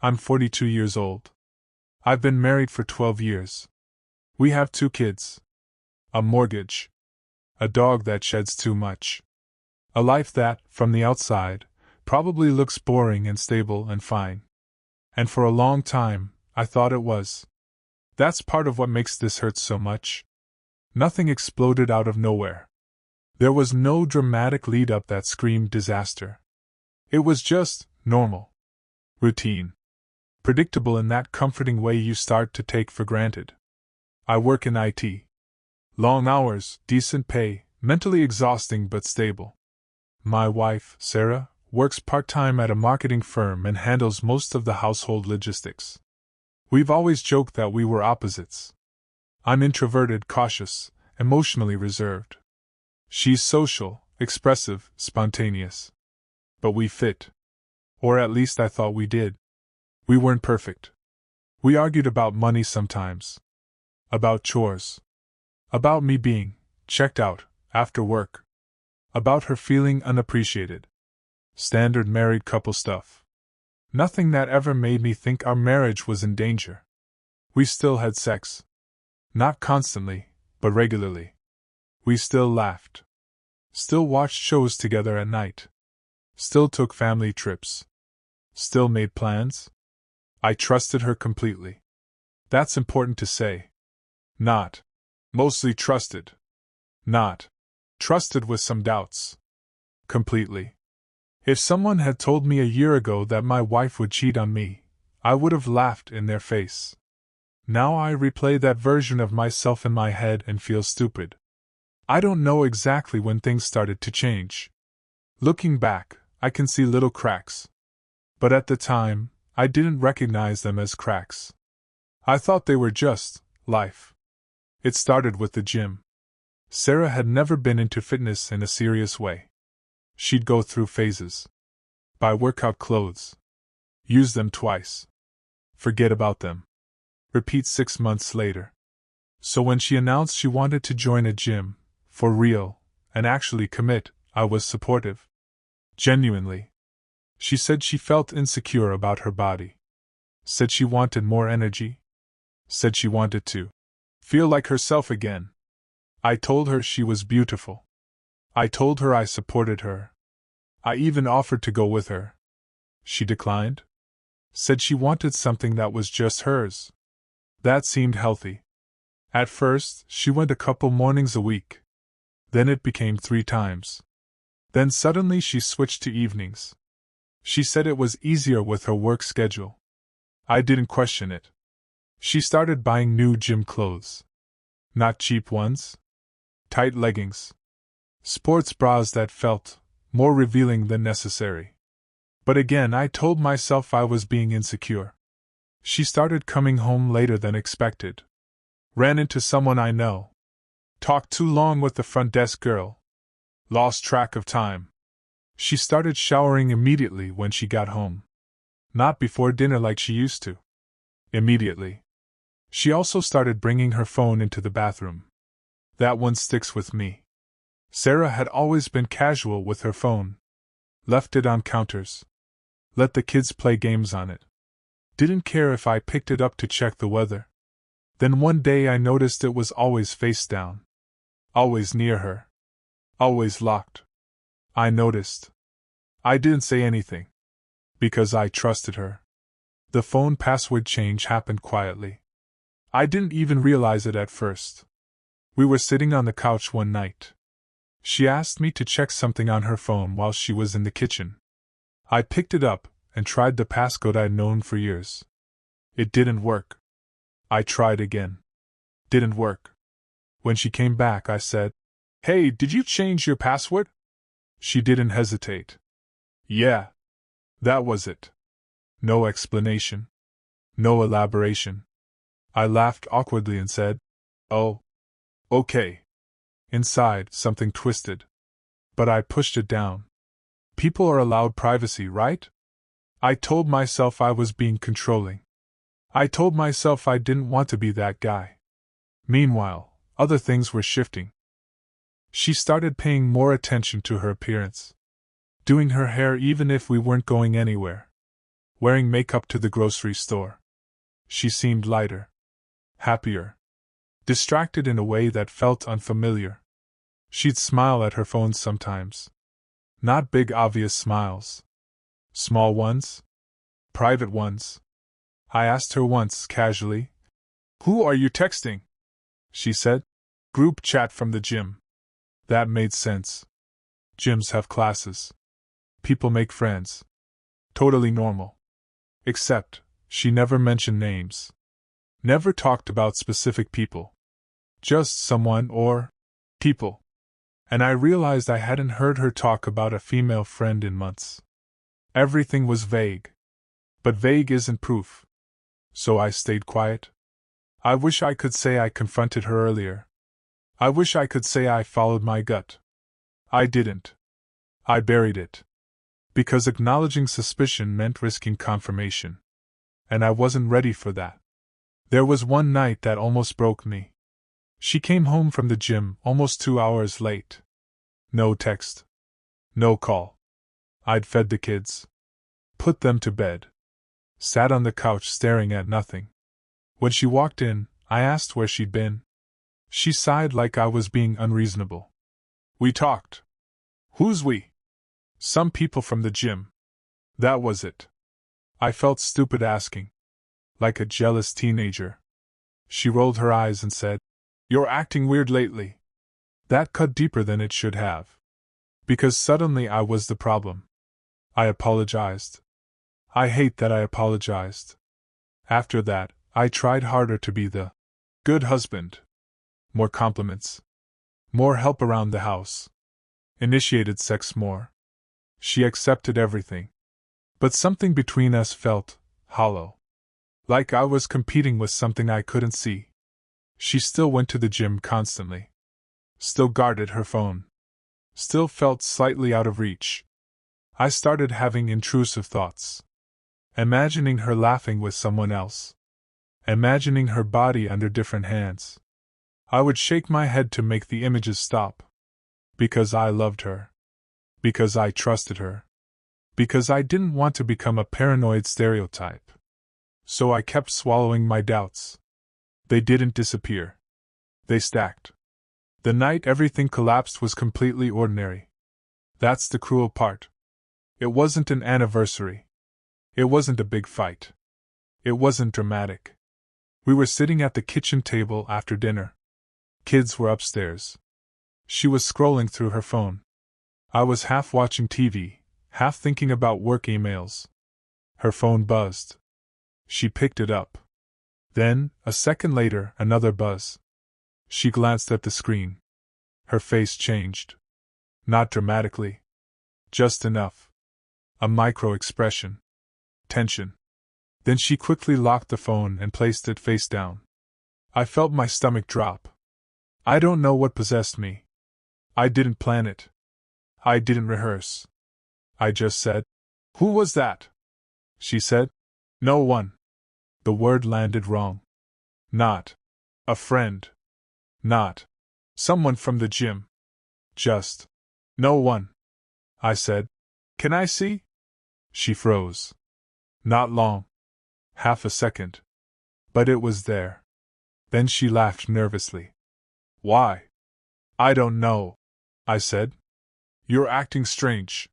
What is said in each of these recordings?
I'm 42 years old. I've been married for 12 years. We have 2 kids. A mortgage. A dog that sheds too much. A life that, from the outside, probably looks boring and stable and fine. And for a long time, I thought it was. That's part of what makes this hurt so much. Nothing exploded out of nowhere. There was no dramatic lead-up that screamed disaster. It was just normal. Routine. Predictable in that comforting way you start to take for granted. I work in IT. Long hours, decent pay, mentally exhausting but stable. My wife, Sarah, works part-time at a marketing firm and handles most of the household logistics. We've always joked that we were opposites. I'm introverted, cautious, emotionally reserved. She's social, expressive, spontaneous. But we fit. Or at least I thought we did. We weren't perfect. We argued about money sometimes. About chores. About me being checked out after work. About her feeling unappreciated. Standard married couple stuff. Nothing that ever made me think our marriage was in danger. We still had sex. Not constantly, but regularly. We still laughed. Still watched shows together at night. Still took family trips. Still made plans. I trusted her completely. That's important to say. Not mostly trusted. Not trusted with some doubts. Completely. If someone had told me a year ago that my wife would cheat on me, I would have laughed in their face. Now I replay that version of myself in my head and feel stupid. I don't know exactly when things started to change. Looking back, I can see little cracks. But at the time, I didn't recognize them as cracks. I thought they were just life. It started with the gym. Sarah had never been into fitness in a serious way. She'd go through phases. Buy workout clothes. Use them twice. Forget about them. Repeat 6 months later. So when she announced she wanted to join a gym, for real, and actually commit, I was supportive. Genuinely. She said she felt insecure about her body. Said she wanted more energy. Said she wanted to feel like herself again. I told her she was beautiful. I told her I supported her. I even offered to go with her. She declined. Said she wanted something that was just hers. That seemed healthy. At first, she went a couple mornings a week. Then it became 3 times. Then suddenly she switched to evenings. She said it was easier with her work schedule. I didn't question it. She started buying new gym clothes. Not cheap ones. Tight leggings. Sports bras that felt more revealing than necessary. But again, I told myself I was being insecure. She started coming home later than expected. Ran into someone I know. Talked too long with the front desk girl. Lost track of time. She started showering immediately when she got home. Not before dinner like she used to. Immediately. She also started bringing her phone into the bathroom. That one sticks with me. Sarah had always been casual with her phone. Left it on counters. Let the kids play games on it. Didn't care if I picked it up to check the weather. Then one day I noticed it was always face down. Always near her. Always locked. I noticed. I didn't say anything. Because I trusted her. The phone password change happened quietly. I didn't even realize it at first. We were sitting on the couch one night. She asked me to check something on her phone while she was in the kitchen. I picked it up and tried the passcode I'd known for years. It didn't work. I tried again. Didn't work. When she came back, I said, "Hey, did you change your password?" She didn't hesitate. Yeah. That was it. No explanation. No elaboration. I laughed awkwardly and said, "Oh. Okay." Inside, something twisted. But I pushed it down. People are allowed privacy, right? I told myself I was being controlling. I told myself I didn't want to be that guy. Meanwhile, other things were shifting. She started paying more attention to her appearance. Doing her hair even if we weren't going anywhere. wearing makeup to the grocery store. She seemed lighter, happier, distracted in a way that felt unfamiliar. She'd smile at her phone sometimes. Not big obvious smiles. Small ones? Private ones. I asked her once, casually, "Who are you texting?" She said, "Group chat from the gym." That made sense. Gyms have classes. People make friends. Totally normal. Except, she never mentioned names. Never talked about specific people. Just someone or people. And I realized I hadn't heard her talk about a female friend in months. Everything was vague. But vague isn't proof. So I stayed quiet. I wish I could say I confronted her earlier. I wish I could say I followed my gut. I didn't. I buried it. Because acknowledging suspicion meant risking confirmation. And I wasn't ready for that. There was one night that almost broke me. She came home from the gym almost 2 hours late. No text. No call. I'd fed the kids. Put them to bed. Sat on the couch staring at nothing. When she walked in, I asked where she'd been. She sighed like I was being unreasonable. "We talked." "Who's we?" "Some people from the gym." That was it. I felt stupid asking. Like a jealous teenager. She rolled her eyes and said, "You're acting weird lately." That cut deeper than it should have. Because suddenly I was the problem. I apologized. I hate that I apologized. After that, I tried harder to be the good husband. More compliments. More help around the house. Initiated sex more. She accepted everything. But something between us felt hollow. Like I was competing with something I couldn't see. She still went to the gym constantly. Still guarded her phone. Still felt slightly out of reach. I started having intrusive thoughts. Imagining her laughing with someone else. Imagining her body under different hands. I would shake my head to make the images stop. Because I loved her. Because I trusted her. Because I didn't want to become a paranoid stereotype. So I kept swallowing my doubts. They didn't disappear. They stacked. The night everything collapsed was completely ordinary. That's the cruel part. It wasn't an anniversary. It wasn't a big fight. It wasn't dramatic. We were sitting at the kitchen table after dinner. Kids were upstairs. She was scrolling through her phone. I was half watching TV, half thinking about work emails. Her phone buzzed. She picked it up. Then, a second later, another buzz. She glanced at the screen. Her face changed. Not dramatically. Just enough. A micro-expression. Tension. Then she quickly locked the phone and placed it face down. I felt my stomach drop. I don't know what possessed me. I didn't plan it. I didn't rehearse. I just said, "Who was that?" She said, "No one." The word landed wrong. Not a friend. Not someone from the gym. Just no one. I said, "Can I see?" She froze. Not long. Half a second. But it was there. Then she laughed nervously. "Why?" "I don't know," I said. "You're acting strange."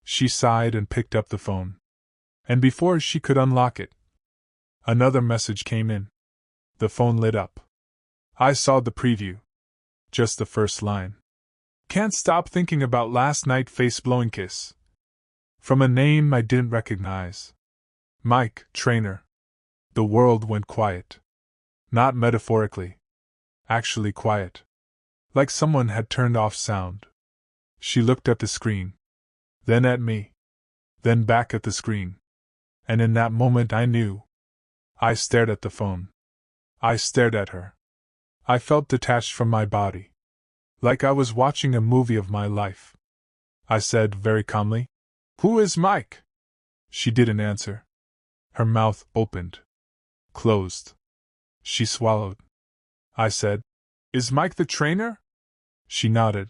She sighed and picked up the phone. And before she could unlock it, another message came in. The phone lit up. I saw the preview. Just the first line. "Can't stop thinking about last night, face-blowing kiss." From a name I didn't recognize. Mike, trainer. The world went quiet. Not metaphorically. Actually quiet. Like someone had turned off sound. She looked at the screen. Then at me. Then back at the screen. And in that moment I knew. I stared at the phone. I stared at her. I felt detached from my body. Like I was watching a movie of my life. I said very calmly, "Who is Mike?" She didn't answer. Her mouth opened. Closed. She swallowed. I said, "Is Mike the trainer?" She nodded.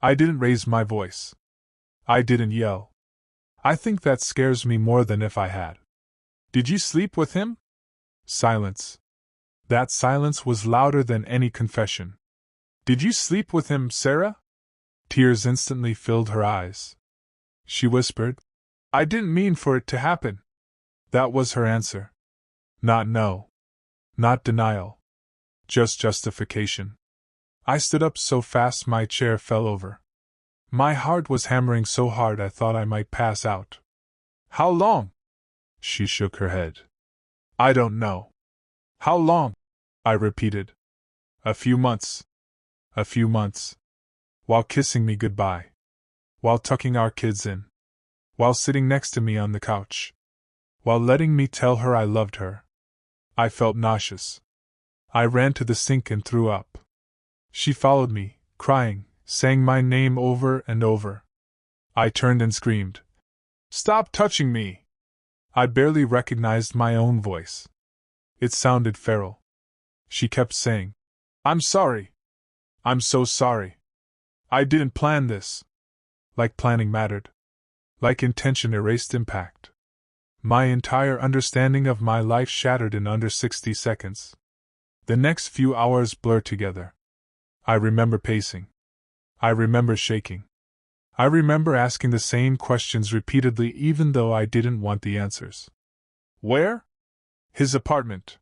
I didn't raise my voice. I didn't yell. I think that scares me more than if I had. Did you sleep with him? Silence. That silence was louder than any confession. Did you sleep with him, Sarah? Tears instantly filled her eyes. She whispered, I didn't mean for it to happen. That was her answer. Not no. Not denial. Just justification. I stood up so fast my chair fell over. My heart was hammering so hard I thought I might pass out. How long? She shook her head. I don't know. How long? I repeated. A few months. A few months. While kissing me goodbye. While tucking our kids in. While sitting next to me on the couch. While letting me tell her I loved her. I felt nauseous. I ran to the sink and threw up. She followed me, crying, saying my name over and over. I turned and screamed, Stop touching me! I barely recognized my own voice. It sounded feral. She kept saying, I'm sorry. I'm so sorry. I didn't plan this. Like planning mattered. Like intention erased impact. My entire understanding of my life shattered in under 60 seconds. The next few hours blurred together. I remember pacing. I remember shaking. I remember asking the same questions repeatedly even though I didn't want the answers. Where? His apartment.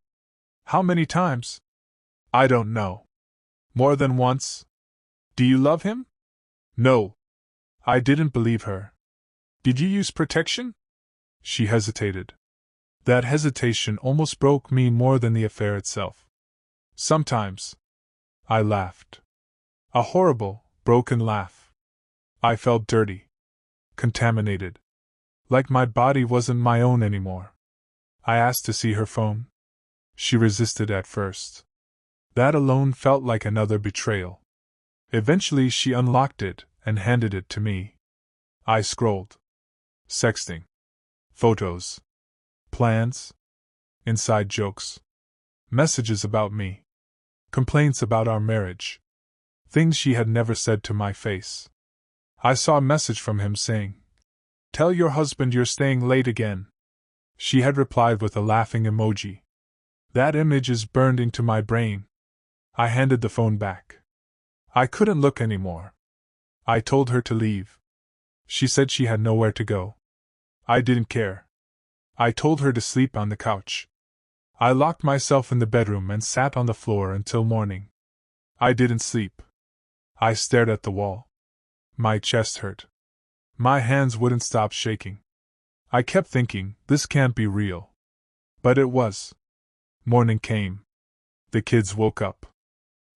How many times? I don't know. More than once? Do you love him? No. I didn't believe her. Did you use protection? She hesitated. That hesitation almost broke me more than the affair itself. Sometimes. I laughed. A horrible, broken laugh. I felt dirty. Contaminated. Like my body wasn't my own anymore. I asked to see her phone. She resisted at first. That alone felt like another betrayal. Eventually she unlocked it and handed it to me. I scrolled. Sexting. Photos. Plans. Inside jokes. Messages about me. Complaints about our marriage. Things she had never said to my face. I saw a message from him saying, Tell your husband you're staying late again. She had replied with a laughing emoji. That image is burned into my brain. I handed the phone back. I couldn't look anymore. I told her to leave. She said she had nowhere to go. I didn't care. I told her to sleep on the couch. I locked myself in the bedroom and sat on the floor until morning. I didn't sleep. I stared at the wall. My chest hurt. My hands wouldn't stop shaking. I kept thinking, this can't be real. But it was. Morning came. The kids woke up.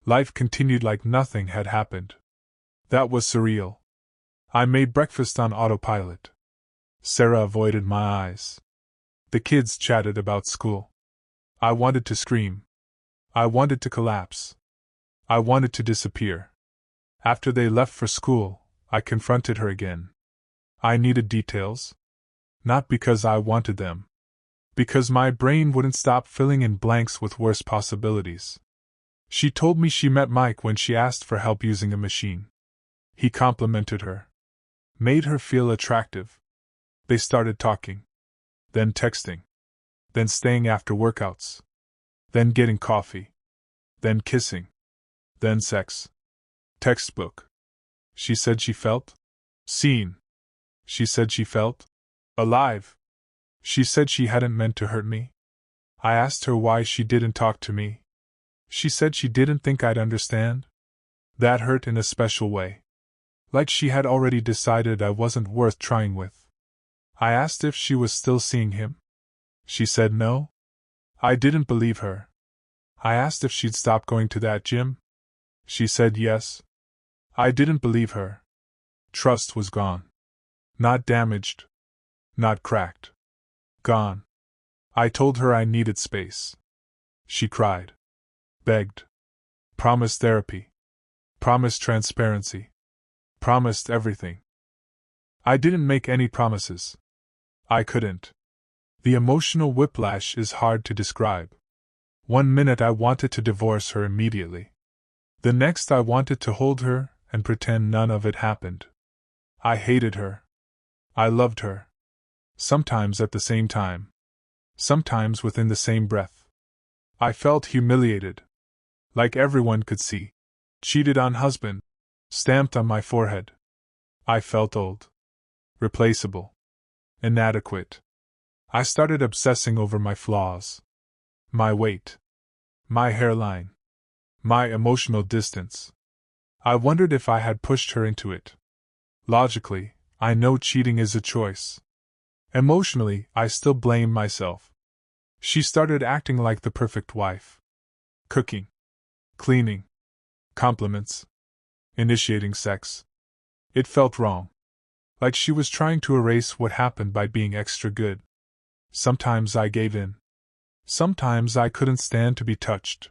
Life continued like nothing had happened. That was surreal. I made breakfast on autopilot. Sarah avoided my eyes. The kids chatted about school. I wanted to scream. I wanted to collapse. I wanted to disappear. After they left for school, I confronted her again. I needed details. Not because I wanted them. Because my brain wouldn't stop filling in blanks with worse possibilities. She told me she met Mike when she asked for help using a machine. He complimented her. Made her feel attractive. They started talking. Then texting. Then staying after workouts. Then getting coffee. Then kissing. Then sex. Textbook. She said she felt seen. She said she felt alive. She said she hadn't meant to hurt me. I asked her why she didn't talk to me. She said she didn't think I'd understand. That hurt in a special way. Like she had already decided I wasn't worth trying with. I asked if she was still seeing him. She said no. I didn't believe her. I asked if she'd stop going to that gym. She said yes. I didn't believe her. Trust was gone. Not damaged. Not cracked. Gone. I told her I needed space. She cried. Begged. Promised therapy. Promised transparency. Promised everything. I didn't make any promises. I couldn't. The emotional whiplash is hard to describe. 1 minute I wanted to divorce her immediately. The next I wanted to hold her and pretend none of it happened. I hated her. I loved her. Sometimes at the same time. Sometimes within the same breath. I felt humiliated. Like everyone could see. Cheated on husband. Stamped on my forehead. I felt old. Replaceable. Inadequate. I started obsessing over my flaws. My weight. My hairline. My emotional distance. I wondered if I had pushed her into it. Logically, I know cheating is a choice. Emotionally, I still blame myself. She started acting like the perfect wife. Cooking. Cleaning. Compliments. Initiating sex. It felt wrong. Like she was trying to erase what happened by being extra good. Sometimes I gave in. Sometimes I couldn't stand to be touched.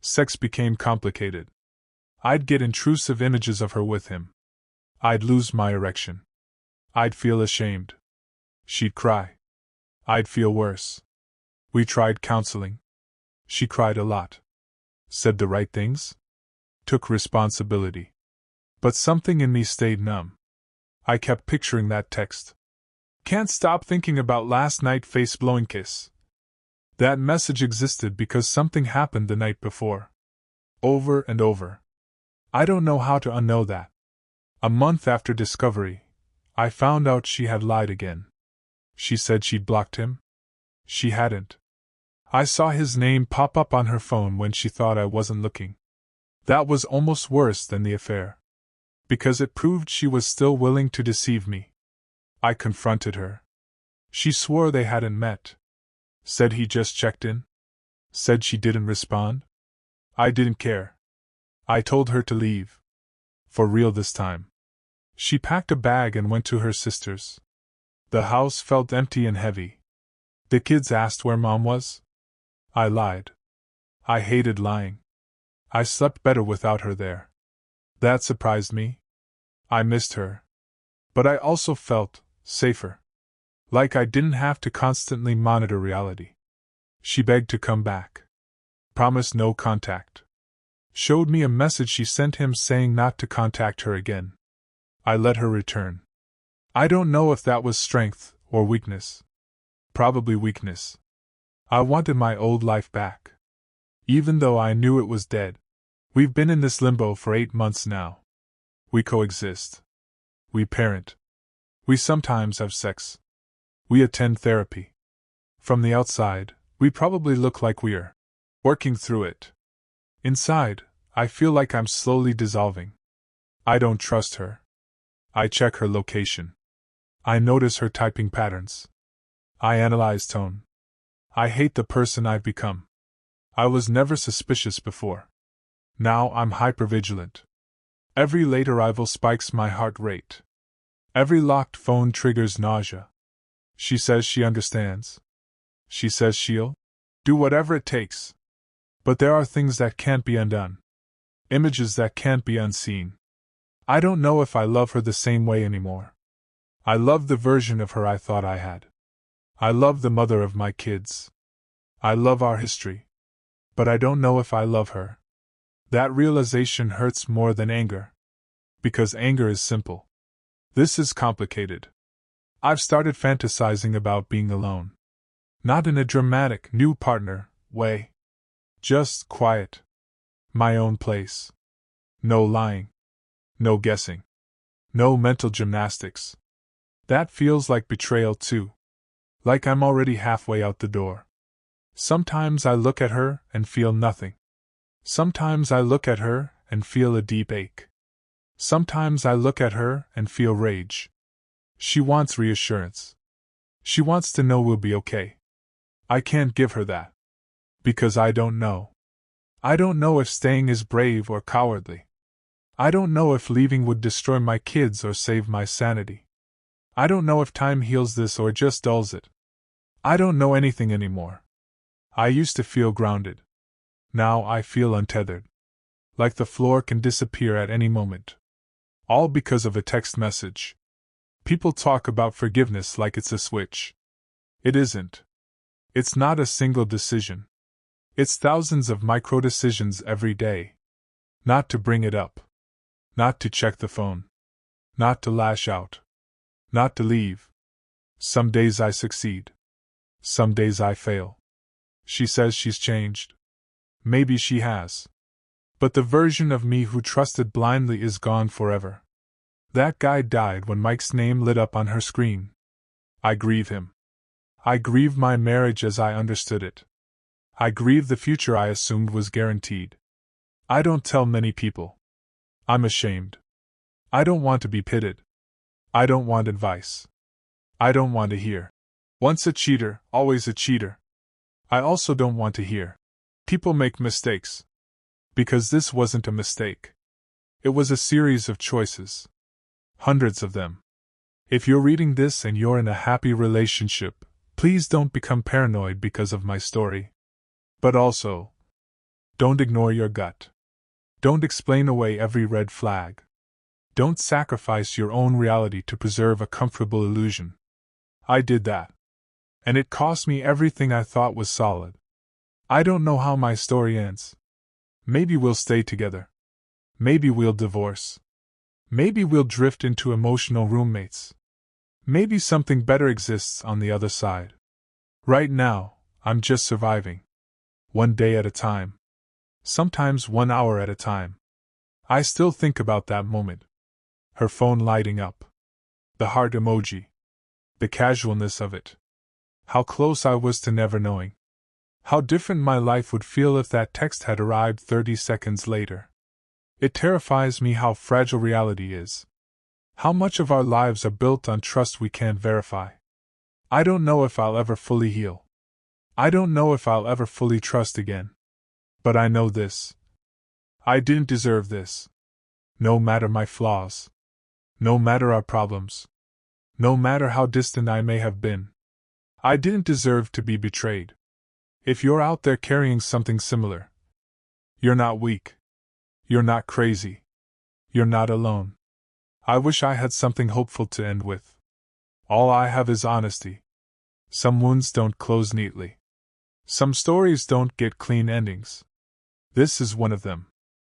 Sex became complicated. I'd get intrusive images of her with him. I'd lose my erection. I'd feel ashamed. She'd cry. I'd feel worse. We tried counseling. She cried a lot. Said the right things. Took responsibility. But something in me stayed numb. I kept picturing that text. Can't stop thinking about last night face-blowing kiss. That message existed because something happened the night before. Over and over. I don't know how to unknow that. A month after discovery, I found out she had lied again. She said she'd blocked him. She hadn't. I saw his name pop up on her phone when she thought I wasn't looking. That was almost worse than the affair. Because it proved she was still willing to deceive me. I confronted her. She swore they hadn't met. Said he just checked in. Said she didn't respond. I didn't care. I told her to leave. For real this time. She packed a bag and went to her sister's. The house felt empty and heavy. The kids asked where Mom was. I lied. I hated lying. I slept better without her there. That surprised me. I missed her. But I also felt safer. Like I didn't have to constantly monitor reality. She begged to come back. Promised no contact. Showed me a message she sent him saying not to contact her again. I let her return. I don't know if that was strength or weakness. Probably weakness. I wanted my old life back. Even though I knew it was dead. We've been in this limbo for 8 months now. We coexist. We parent. We sometimes have sex. We attend therapy. From the outside, we probably look like we're working through it. Inside, I feel like I'm slowly dissolving. I don't trust her. I check her location. I notice her typing patterns. I analyze tone. I hate the person I've become. I was never suspicious before. Now I'm hypervigilant. Every late arrival spikes my heart rate. Every locked phone triggers nausea. She says she understands. She says she'll do whatever it takes. But there are things that can't be undone. Images that can't be unseen. I don't know if I love her the same way anymore. I love the version of her I thought I had. I love the mother of my kids. I love our history. But I don't know if I love her. That realization hurts more than anger. Because anger is simple. This is complicated. I've started fantasizing about being alone. Not in a dramatic, new partner way. Just quiet. My own place. No lying. No guessing. No mental gymnastics. That feels like betrayal too. Like I'm already halfway out the door. Sometimes I look at her and feel nothing. Sometimes I look at her and feel a deep ache. Sometimes I look at her and feel rage. She wants reassurance. She wants to know we'll be okay. I can't give her that. Because I don't know. I don't know if staying is brave or cowardly. I don't know if leaving would destroy my kids or save my sanity. I don't know if time heals this or just dulls it. I don't know anything anymore. I used to feel grounded. Now I feel untethered. Like the floor can disappear at any moment. All because of a text message. People talk about forgiveness like it's a switch. It isn't. It's not a single decision. It's thousands of micro decisions every day. Not to bring it up. Not to check the phone. Not to lash out. Not to leave. Some days I succeed. Some days I fail. She says she's changed. Maybe she has. But the version of me who trusted blindly is gone forever. That guy died when Mike's name lit up on her screen. I grieve him. I grieve my marriage as I understood it. I grieve the future I assumed was guaranteed. I don't tell many people. I'm ashamed. I don't want to be pitied. I don't want advice. I don't want to hear. Once a cheater, always a cheater. I also don't want to hear. People make mistakes. Because this wasn't a mistake. It was a series of choices. Hundreds of them. If you're reading this and you're in a happy relationship, please don't become paranoid because of my story. But also, don't ignore your gut. Don't explain away every red flag. Don't sacrifice your own reality to preserve a comfortable illusion. I did that. And it cost me everything I thought was solid. I don't know how my story ends. Maybe we'll stay together. Maybe we'll divorce. Maybe we'll drift into emotional roommates. Maybe something better exists on the other side. Right now, I'm just surviving. One day at a time. Sometimes 1 hour at a time. I still think about that moment. Her phone lighting up. The heart emoji. The casualness of it. How close I was to never knowing. How different my life would feel if that text had arrived 30 seconds later. It terrifies me how fragile reality is. How much of our lives are built on trust we can't verify. I don't know if I'll ever fully heal. I don't know if I'll ever fully trust again. But I know this. I didn't deserve this. No matter my flaws. No matter our problems. No matter how distant I may have been. I didn't deserve to be betrayed. If you're out there carrying something similar, you're not weak. You're not crazy. You're not alone. I wish I had something hopeful to end with. All I have is honesty. Some wounds don't close neatly. Some stories don't get clean endings. This is one of them.